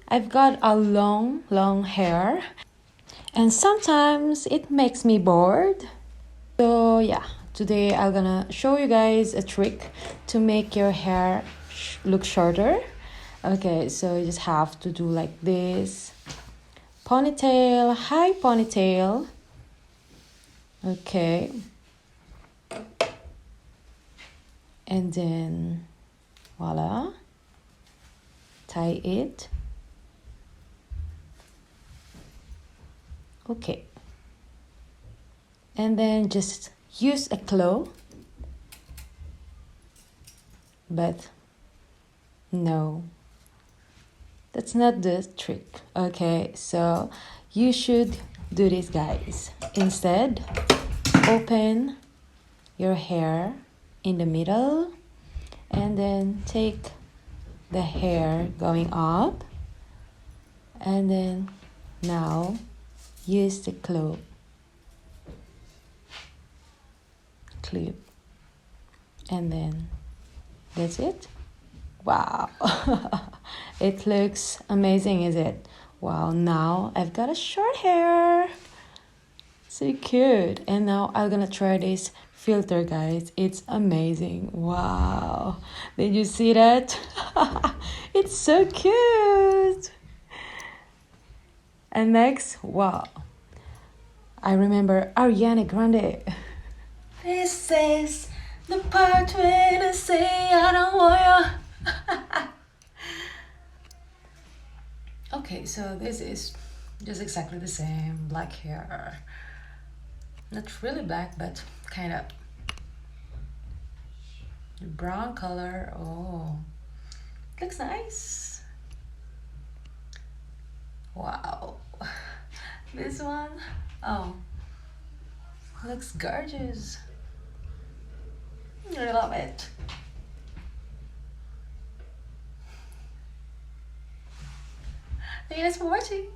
I've got a long hair, and sometimes it makes me bored. So yeah, today I'm gonna show you guys a trick to make your hair look shorter. Okay, so you just have to do like this. Ponytail, high ponytail. Okay. And then voila, tie it. Okay. And then just use a claw. But no, that's not the trick. Okay, so you should do this, guys. Instead, open your hair in the middle and then take the hair going up, and then now use the claw clip, and then that's it. Wow. It looks amazing, is it? Wow, now I've got a short hair. So cute. And now I'm gonna try this filter, guys. It's amazing. Wow. Did you see that? It's so cute. And next, wow, I remember Ariana Grande. This is the part when I say I don't want you. Okay, so this is just exactly the same. Black hair. Not really black, but kind of brown color. Oh, looks nice. Wow. This one, oh, looks gorgeous. I love it. Thank you guys for watching.